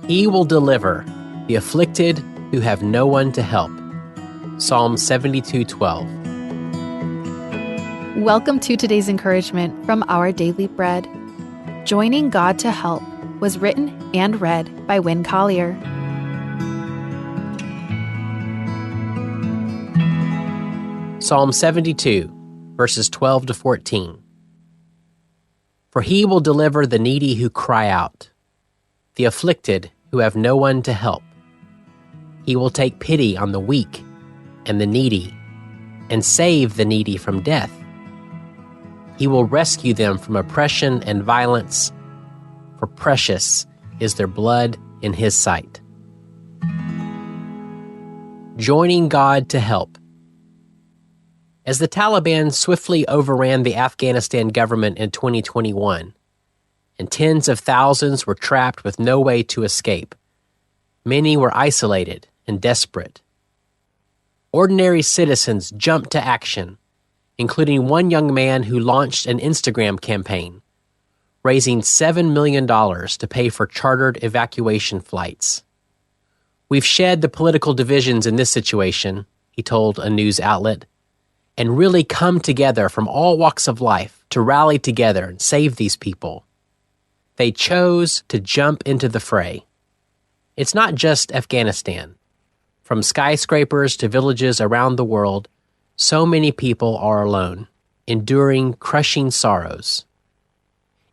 He will deliver the afflicted who have no one to help. Psalm 72:12. Welcome to today's encouragement from Our Daily Bread. Joining God to Help was written and read by Wynne Collier. Psalm 72, verses 12 to 14. For he will deliver the needy who cry out, the afflicted who have no one to help. He will take pity on the weak and the needy, and save the needy from death. He will rescue them from oppression and violence, for precious is their blood in his sight. Joining God to help. As the Taliban swiftly overran the Afghanistan government in 2021, and tens of thousands were trapped with no way to escape, many were isolated and desperate. Ordinary citizens jumped to action, including one young man who launched an Instagram campaign, raising $7 million to pay for chartered evacuation flights. We've shed the political divisions in this situation, he told a news outlet, and really come together from all walks of life to rally together and save these people. They chose to jump into the fray. It's not just Afghanistan. From skyscrapers to villages around the world, so many people are alone, enduring crushing sorrows.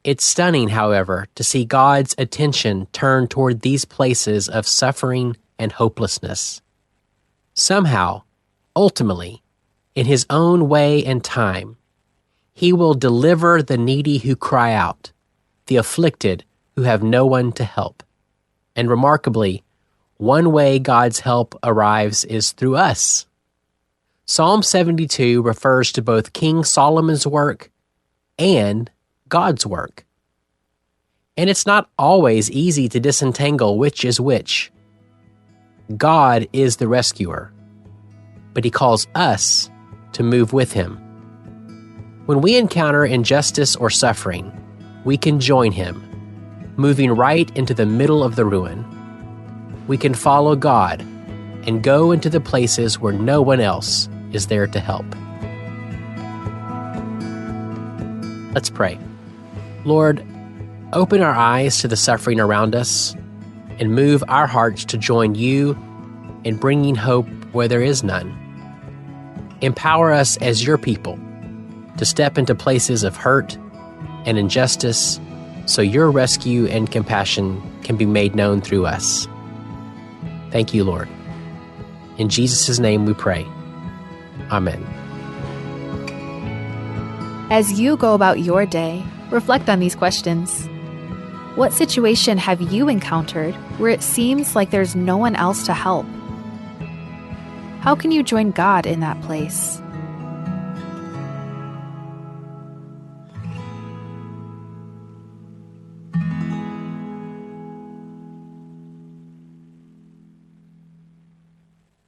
It's stunning, however, to see God's attention turn toward these places of suffering and hopelessness. Somehow, ultimately, in his own way and time, he will deliver the needy who cry out, the afflicted who have no one to help. And remarkably, one way God's help arrives is through us. Psalm 72 refers to both King Solomon's work and God's work. And it's not always easy to disentangle which is which. God is the rescuer, but he calls us to move with him. When we encounter injustice or suffering, we can join him, moving right into the middle of the ruin. We can follow God and go into the places where no one else is there to help. Let's pray. Lord, open our eyes to the suffering around us and move our hearts to join you in bringing hope where there is none. Empower us as your people to step into places of hurt and injustice so your rescue and compassion can be made known through us. Thank you, Lord. In Jesus' name we pray. Amen. As you go about your day, reflect on these questions. What situation have you encountered where it seems like there's no one else to help? How can you join God in that place?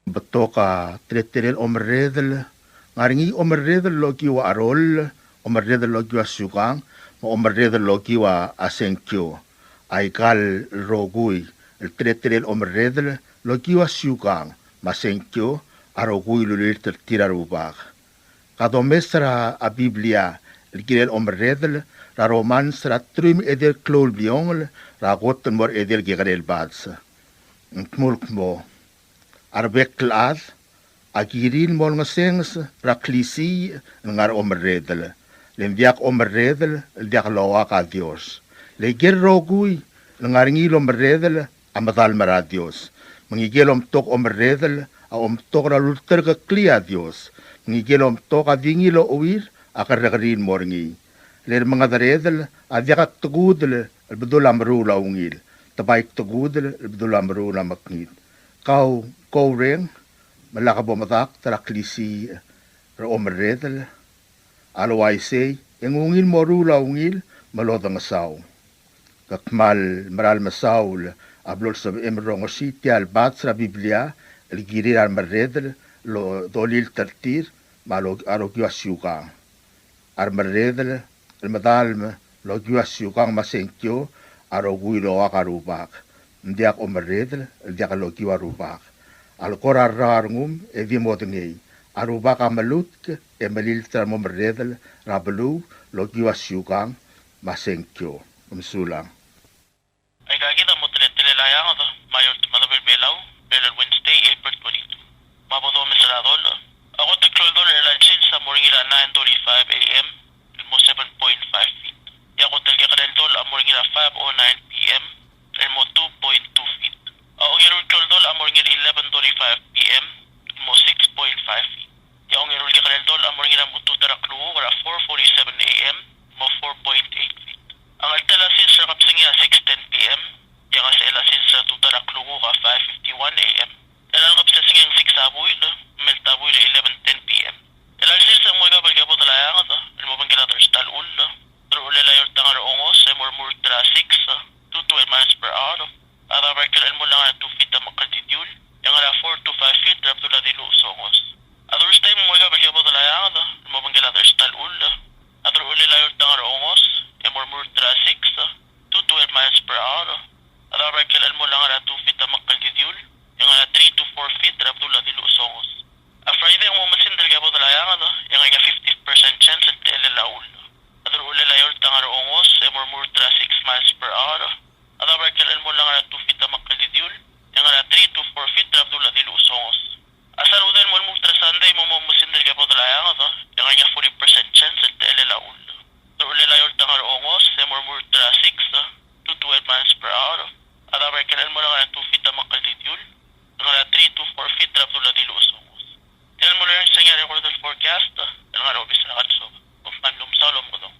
Batoka treterel omredel ngaringi omredel logiwa arol omredel logiwa sukang mo omredel logiwa asenkyo aikal rogui el treterel omredel logiwa sukang masenkyo arogui lulir tertirarubak kadomestra a Biblia el girel omredel ra romans ra trum edel klolbiong ra gotten mor edel gigarel bads mulk mo arbeklas agirin mol ngasengs raklisi ngar omredel lendiak omredel diak loa ka Dios le gerrogui ngaringi omredel amatal mara Dios mangigel tok omredel a tok ra lutер ka klia Dios mangigel tok adingi lo uir akaragrin morngi le mga daredel adiak tugudel bedul amru la ungil tabaik tugudel bedul amru la maknit kau reng malakabomatak taraklisi ra omredel alawai say engungil morula ungil malodang asaw kakmal maral masaul ablol sa emrong ositi albat sa Biblia el girir al marredel lo dolil tartir malo arogyo asyuka ar marredel el madalm lo gyo asyuka masenkyo arogui lo akarubak ndiak omeredel ndiak loki warubak al korar ngum e vimotngei arubak amalut e melil tra omeredel rabelu loki wasiukang masenkyo umsulang ay gagita mo telelayang ito mayor tumatapil belaw belal Wednesday April 22 mabodo misaladol ako tigtroldol elansin sa moringila 9:35 a.m. ilmo 7.5 feet yako tigakadaldol amoringila 5:09 p.m. ilmo 2.2 feet ako ngirultroldol amoringila 11:35 p.m. ilmo 6.5 feet yako ngirulkadaldol amoringila mutu taraklu wala 4:47 a.m. ilmo 4.8 feet ang altalasin sa kapsingya 6:10 p.m. Yang sa elasin sa tutaraklugo ka 5:51 a.m. Elal kapsasing yung 6 abuil, meltabuil 11:10 p.m. Elasin sa mga balgabo talayang ito, ilmabang kilatar sa talul, pero ulilayor tangar ongos, murmur tra 6, 212 miles per hour. At abarkal mo lang 2 feet ang makaldidul, yung ala 4 to 5 feet, rap tula dilo sa ongos. At first time mga balgabo talayang ito, ilmabang kilatar sa talul, at ulilayor tangar ongos, murmur tra 6, 212 miles per hour. At abarkal mo lang 2 feet ang makaldidul, yung 3 to 4 feet, rap tula dilo sa ongos. A Friday ang mumasin dalgabo talayang yung 50% chance at ilalaul. At ulilayor tangar ongos, murmur tra 6 miles per hour. At abarkal mo lang 2 feet ang makaldidul, yung 3 to 4 feet, rap tula dilo sa ongos. Asal udan mo tra Sunday mo mumasin dalgabo talayang yung 40% chance at ilalaul. At ulilayor tangar ongos, murmur tra 6 to 12 miles per hour. At abarkal mo lang 2 feet ang makaldidul, yung 3 to 4 feet, rap tula dilo sa ongos. Yan mo lang sa nga recorded forecast, yung obis na kanso, of manlumsalom ko dong.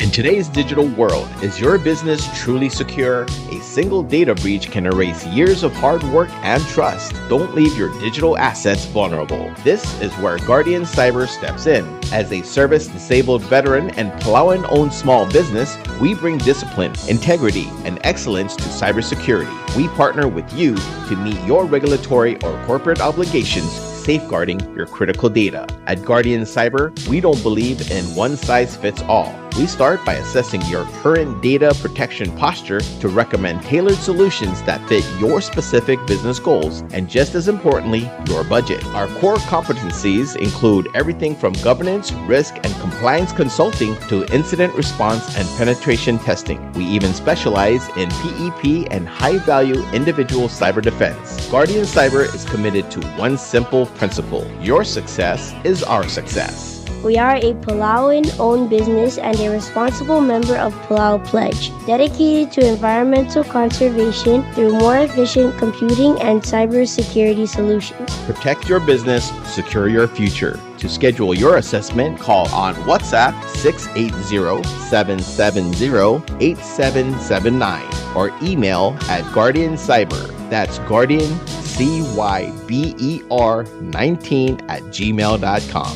In today's digital world, is your business truly secure? A single data breach can erase years of hard work and trust. Don't leave your digital assets vulnerable. This is where Guardian Cyber steps in. As a service-disabled veteran and Palauan-owned small business, we bring discipline, integrity, and excellence to cybersecurity. We partner with you to meet your regulatory or corporate obligations, safeguarding your critical data. At Guardian Cyber, we don't believe in one-size-fits-all. We start by assessing your current data protection posture to recommend tailored solutions that fit your specific business goals and, just as importantly, your budget. Our core competencies include everything from governance, risk, and compliance consulting to incident response and penetration testing. We even specialize in PEP and high-value individual cyber defense. Guardian Cyber is committed to one simple principle: your success is our success. We are a Palauan-owned business and a responsible member of Palau Pledge, dedicated to environmental conservation through more efficient computing and cybersecurity solutions. Protect your business, secure your future. To schedule your assessment, call on WhatsApp 680-770-8779 or email at Guardian Cyber. That's Guardian, CYBER19 @gmail.com.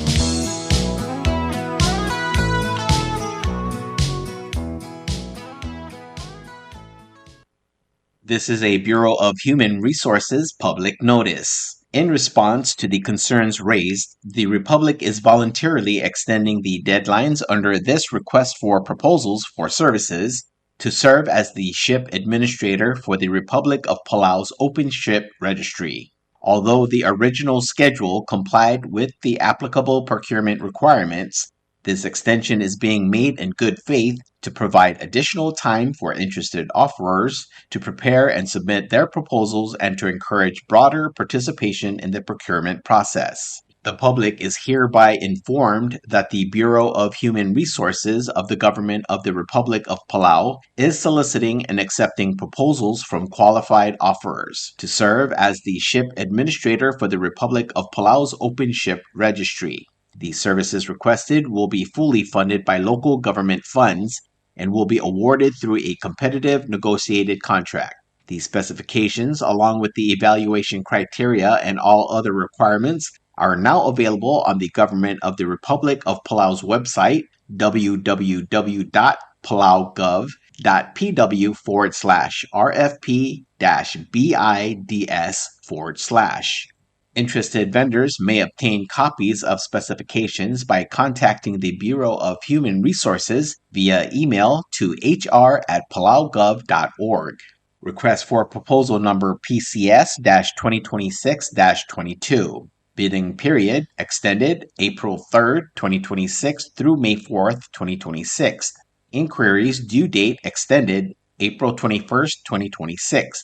This is a Bureau of Human Resources public notice. In response to the concerns raised, the Republic is voluntarily extending the deadlines under this request for proposals for services to serve as the ship administrator for the Republic of Palau's Open Ship Registry. Although the original schedule complied with the applicable procurement requirements, this extension is being made in good faith to provide additional time for interested offerers to prepare and submit their proposals and to encourage broader participation in the procurement process. The public is hereby informed that the Bureau of Human Resources of the Government of the Republic of Palau is soliciting and accepting proposals from qualified offerers to serve as the ship administrator for the Republic of Palau's Open Ship Registry. The services requested will be fully funded by local government funds and will be awarded through a competitive negotiated contract. The specifications, along with the evaluation criteria and all other requirements, are now available on the Government of the Republic of Palau's website, www.palaugov.pw/RFP-BIDS/. Interested vendors may obtain copies of specifications by contacting the Bureau of Human Resources via email to hr@palaugov.org. Request for proposal number PCS-2026-22. Bidding period extended April 3rd, 2026 through May 4th, 2026. Inquiries due date extended April 21st, 2026.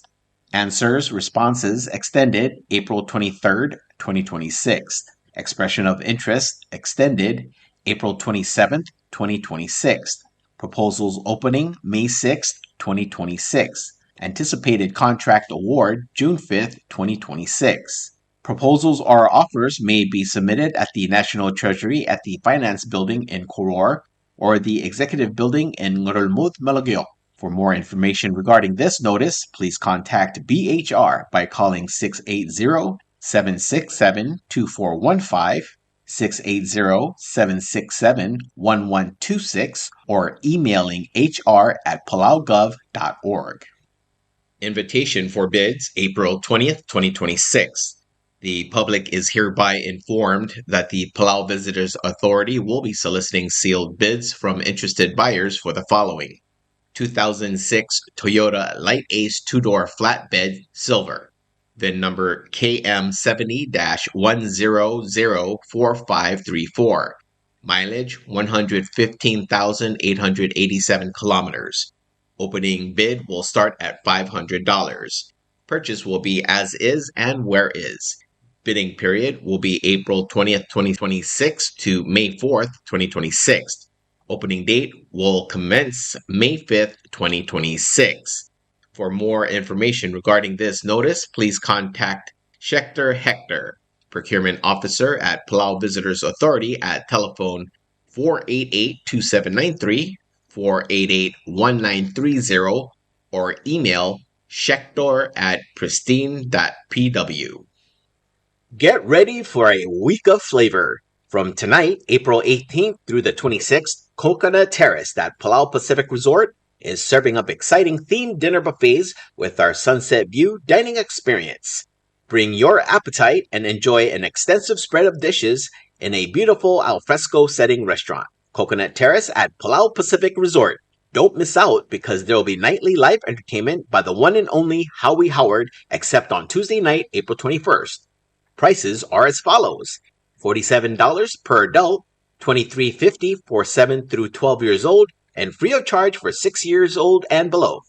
Answers, responses extended April 23rd, 2026. Expression of interest extended April 27th, 2026. Proposals opening May 6th, 2026. Anticipated contract award June 5th, 2026. Proposals or offers may be submitted at the National Treasury at the Finance Building in Koror or the Executive Building in Ngurulmud, Malagyo. For more information regarding this notice, please contact BHR by calling 680-767-2415, 680-767-1126, or emailing hr@palaugov.org. Invitation for bids April 20th, 2026. The public is hereby informed that the Palau Visitors Authority will be soliciting sealed bids from interested buyers for the following: 2006 Toyota Light Ace 2-door flatbed silver, VIN number KM70-1004534, mileage 115,887 kilometers. Opening bid will start at $500. Purchase will be as is and where is. Bidding period will be April 20th, 2026 to May 4th, 2026. Opening date will commence May 5th, 2026. For more information regarding this notice, please contact Schechter Hector, Procurement Officer at Palau Visitors Authority at telephone 488-2793, 488-1930, or email schechter@pristine.pw. Get ready for a week of flavor. From tonight, April 18th through the 26th, Coconut Terrace at Palau Pacific Resort is serving up exciting themed dinner buffets with our Sunset View dining experience. Bring your appetite and enjoy an extensive spread of dishes in a beautiful alfresco setting restaurant. Coconut Terrace at Palau Pacific Resort. Don't miss out because there will be nightly live entertainment by the one and only Howie Howard, except on Tuesday night, April 21st. Prices are as follows: $47 per adult, $23.50 for 7 through 12 years old, and free of charge for 6 years old and below.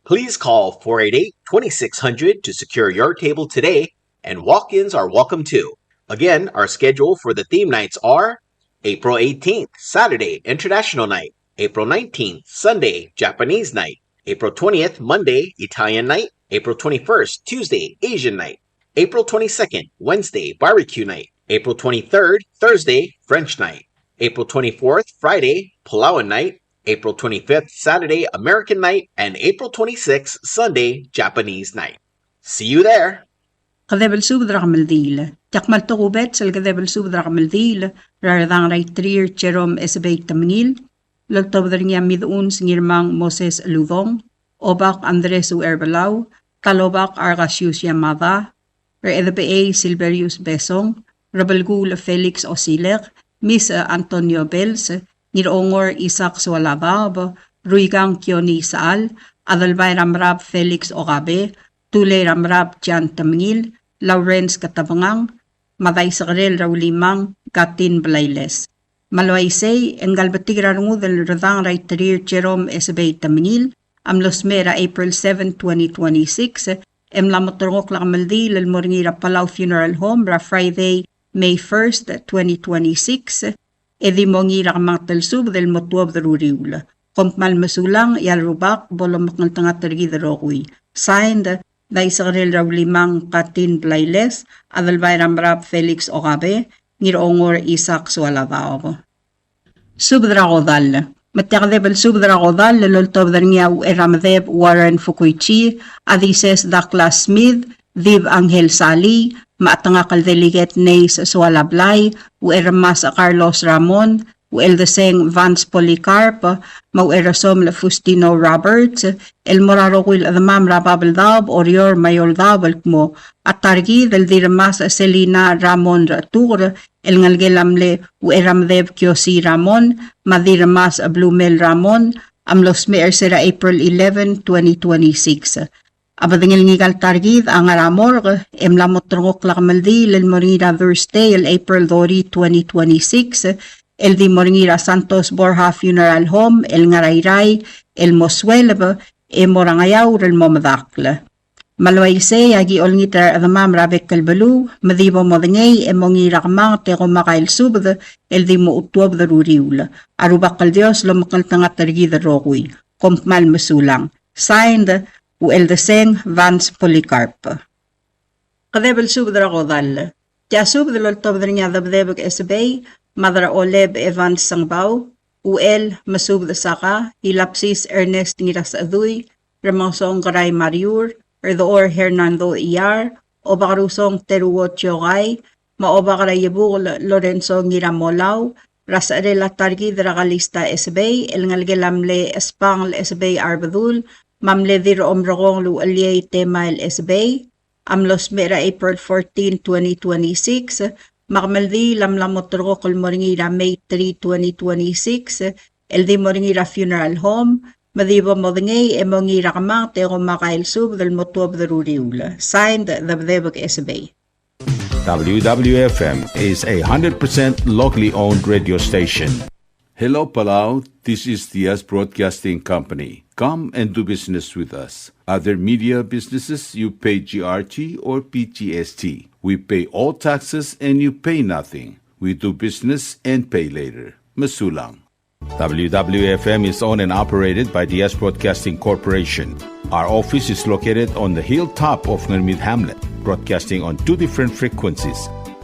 Please call 488-2600 to secure your table today, and walk-ins are welcome too. Again, our schedule for the theme nights are April 18th, Saturday, International Night; April 19th, Sunday, Japanese Night; April 20th, Monday, Italian Night; April 21st, Tuesday, Asian Night; April 22nd, Wednesday, Barbecue Night; April 23rd, Thursday, French Night; April 24th, Friday, Palauan Night; April 25th, Saturday, American Night; and April 26th, Sunday, Japanese Night. See you there! Kadebel subdra maldil. Takmal tokubet sel kadebel subdra maldil. Raradang raitrir Jerome Esabay Tamangil. Lagtobdringa midun singirmang Moses Luvong. Obak Andres Uerbalau. Talobak Argasius Yamada. Reedabe Silverius Besong. Rabelgul Felix Osiler. Miss Antonio Bells. Nirongor Isaac Sualabab. Ruigang Kioni Saal. Adalbay Ramrab Felix Ogabe. Tulay Ramrab Jan Tamangil. Lawrence Katabangang, Maday Sakarel Raulimang, Gatin Blailes. Maloaisay, Engal Batigranu del Radang Raiterir Jerome Esabay Tamangil, Amlosmera April 7, 2026, Emlamotorok Lamaldi, Lelmoringira Palau Funeral Home, Friday, May 1st, 2026, Edimongira Mantalsub del Motuab the Ruriul. Kompmal Masulang, Yalrubak, Bolomakang Tangatargi the Rokui. Signed, Daisagrel Raulimang Katin Blailes, Adalbay Ramrab Felix Ogabe, Nirongor Isaac Sualabao. Subdragodal. Matakdebel Subdragodal, Loltobdringa Eramadeb Warren Fukuichi, Adises Daklas Smith, Viv Angel Sali, Maatangakal Delegate Nays Sualablay, Uermas Carlos Ramon, u el deseng Vance Policarp, mau erasom la Fustino Roberts, el moraroquil adamam rababaldab orior mayoldab mo, atargi del dirmas Selina Ramon Ratur, el ngalgelamle u eramdev Kiosi Ramon, madirmas Blumel Ramon, amlos meer sera April 11, 2026. Abadingil ngigal targid ang aramor emlamot trongok lakmaldi el moringira Thursday el April 30, 2026 el di moringira Santos Borja Funeral Home el ngarayray el moswelb morangayaw el momadakla. Malwayse agi olngitar adamam rabek kalbalu madibo modingay mongira kamang te kumakail subd el di mo utwab daruriul. Arubak kal Dios lomakal tanga targid rokui. Kompmal masulang. Signed u el deseng Vance Policarp. Kadebel subdra godal. Tia subdra loltobdra dabdebek SBay, madra Oleb Evans Sangbao, u el masubda saka, ilapsis Ernest Ngiras Aduy, Ramosong Garay Mariur, Erdoor Hernando Iyar, Obakarusong Teruo Tiogay, Maobakaray Yabul Lorenzo Ngiramolaw, Rasarela Targi Dragalista SBay, el ngalgelamle Espangl SBay Arbadul, Mamledir omrogong lu alyay tema el SBay, amlos mera April 14, 2026, makmaldi lamlamotrogo kol moringira May 3, 2026, el di moringira Funeral Home, madibo modingay mongira kamang te kumakail sub del motuab daruriula. Signed, Dabdebog SBay. WWFM is a 100% locally owned radio station. Hello, Palau. This is Diaz Broadcasting Company. Come and do business with us. Other media businesses, you pay GRT or PGST. We pay all taxes and you pay nothing. We do business and pay later. Masulang. WWFM is owned and operated by Diaz Broadcasting Corporation. Our office is located on the hilltop of Ngermid Hamlet, broadcasting on two different frequencies,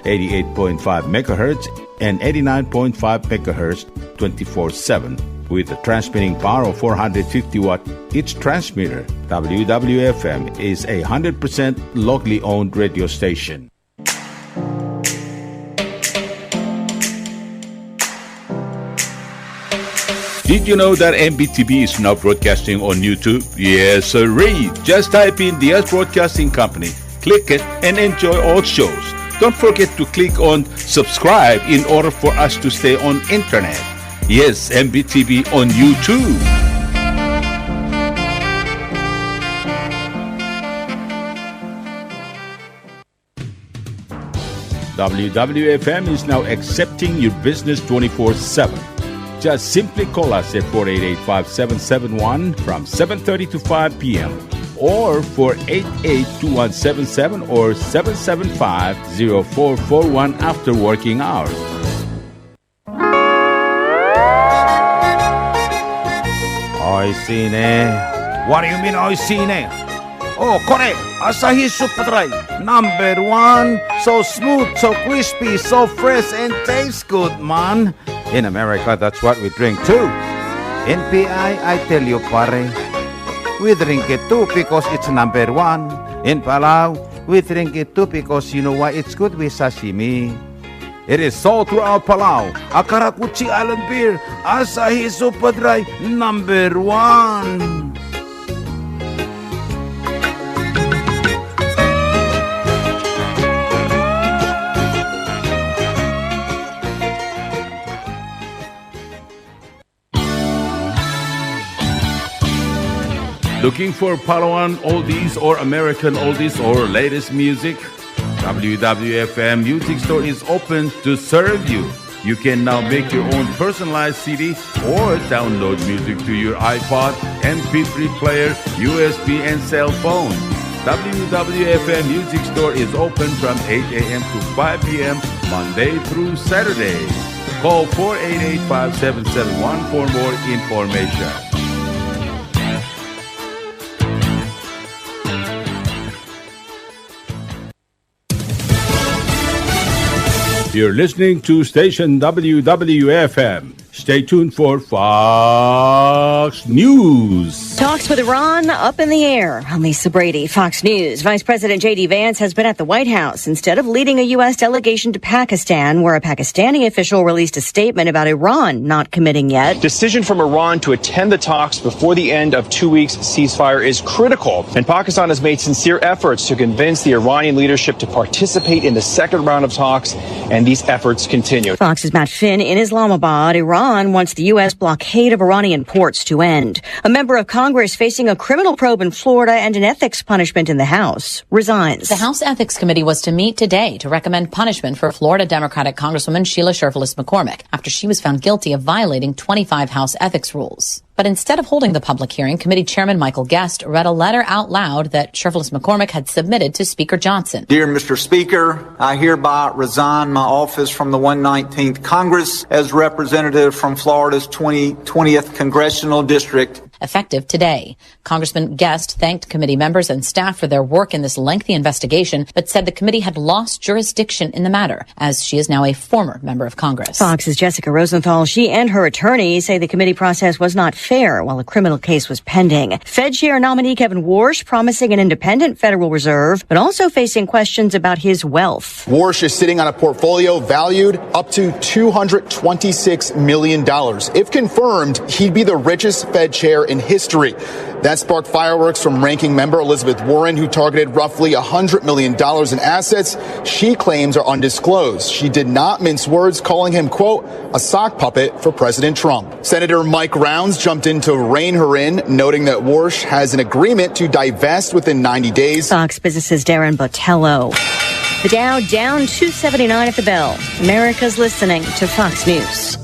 88.5 megahertz and 89.5 megahertz 24/7 with a transmitting power of 450 watt each transmitter. WWFM is a 100% locally owned radio station. Did you know that MBTV is now broadcasting on YouTube? Yes, sirree. Just type in Diaz Broadcasting Company, click it, and enjoy all shows. Don't forget to click on subscribe in order for us to stay on internet. Yes, MBTV on YouTube. WWFM is now accepting your business 24/7. Just simply call us at 488-5771 from 7:30 to 5 p.m. or 488-2177 or 775-0441 after working hours. Oy, sine. What do you mean, oy, sine? Oh, correct. Asahi Super Dry. Number one. So smooth, so crispy, so fresh, and tastes good, man. In America, that's what we drink too. In PI, I tell you, pare, we drink it too because it's number one. In Palau, we drink it too because you know why it's good with sashimi. It is sold throughout Palau. Akarakuchi Island Beer, Asahi Super Dry, number one. Looking for Palauan oldies or American oldies or latest music? WWFM Music Store is open to serve you. You can now make your own personalized CD or download music to your iPod, MP3 player, USB, and cell phone. WWFM Music Store is open from 8 a.m. to 5 p.m. Monday through Saturday. Call 488-5771 for more information. You're listening to station WWFM, Stay tuned for Fox News. Talks with Iran up in the air. I'm Lisa Brady, Fox News. Vice President J.D. Vance has been at the White House instead of leading a U.S. delegation to Pakistan, where a Pakistani official released a statement about Iran not committing yet. Decision from Iran to attend the talks before the end of 2 weeks ceasefire is critical, and Pakistan has made sincere efforts to convince the Iranian leadership to participate in the second round of talks, and these efforts continue. Fox's Matt Finn in Islamabad. Iran wants the U.S. blockade of Iranian ports to end. A member of Congress facing a criminal probe in Florida and an ethics punishment in the House resigns. The House Ethics Committee was to meet today to recommend punishment for Florida Democratic Congresswoman Sheila Sherfilis McCormick after she was found guilty of violating 25 House ethics rules. But instead of holding the public hearing, committee chairman Michael Guest read a letter out loud that Sherfilis McCormick had submitted to Speaker Johnson. Dear Mr. Speaker, I hereby resign my office from the 119th Congress as representative from Florida's 20th Congressional District. Effective today. Congressman Guest thanked committee members and staff for their work in this lengthy investigation, but said the committee had lost jurisdiction in the matter, as she is now a former member of Congress. Fox's Jessica Rosenthal, she and her attorney say the committee process was not fair while a criminal case was pending. Fed Chair nominee Kevin Warsh promising an independent Federal Reserve, but also facing questions about his wealth. Warsh is sitting on a portfolio valued up to $226 million. If confirmed, he'd be the richest Fed chair in history. That sparked fireworks from ranking member Elizabeth Warren, who targeted roughly $100 million in assets she claims are undisclosed. She did not mince words, calling him, quote, a sock puppet for President Trump. Senator Mike Rounds jumped in to rein her in, noting that Warsh has an agreement to divest within 90 days. Fox Business's Darren Botello. The Dow down 279 at the bell. America's listening to Fox News.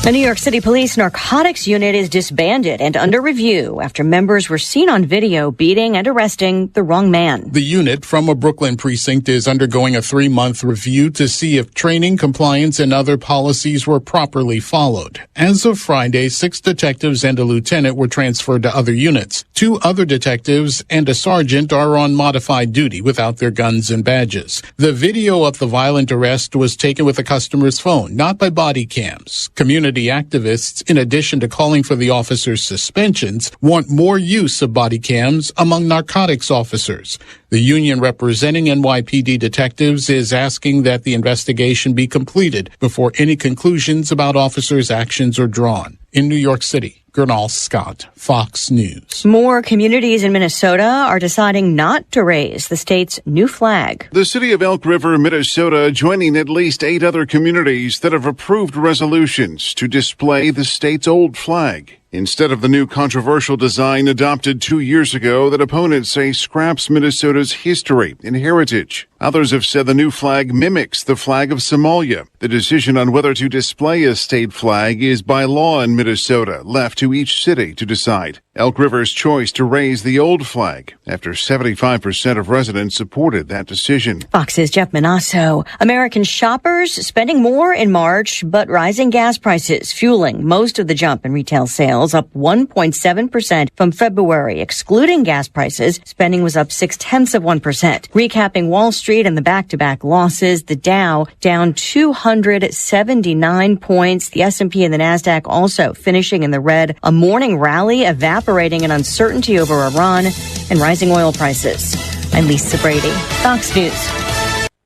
The New York City Police narcotics unit is disbanded and under review after members were seen on video beating and arresting the wrong man. The unit from a Brooklyn precinct is undergoing a 3-month review to see if training, compliance, and other policies were properly followed. As of Friday, 6 detectives and a lieutenant were transferred to other units. 2 other detectives and a sergeant are on modified duty without their guns and badges. The video of the violent arrest was taken with a customer's phone, not by body cams. Community activists, in addition to calling for the officers' suspensions, want more use of body cams among narcotics officers. The union representing NYPD detectives is asking that the investigation be completed before any conclusions about officers' actions are drawn. In New York City, Gernal Scott, Fox News. More communities in Minnesota are deciding not to raise the state's new flag. The city of Elk River, Minnesota, joining at least 8 other communities that have approved resolutions to display the state's old flag instead of the new controversial design adopted 2 years ago that opponents say scraps Minnesota's history and heritage. Others have said the new flag mimics the flag of Somalia. The decision on whether to display a state flag is by law in Minnesota, left to each city to decide. Elk River's choice to raise the old flag after 75% of residents supported that decision. Fox's Jeff Manasso. American shoppers spending more in March, but rising gas prices fueling most of the jump in retail sales, up 1.7% from February. Excluding gas prices, spending was up 0.6%. Recapping Wall Street and the back-to-back losses, the Dow down 279 points. The S&P and the Nasdaq also finishing in the red. A morning rally evaporating in uncertainty over Iran and rising oil prices. I'm Lisa Brady, Fox News.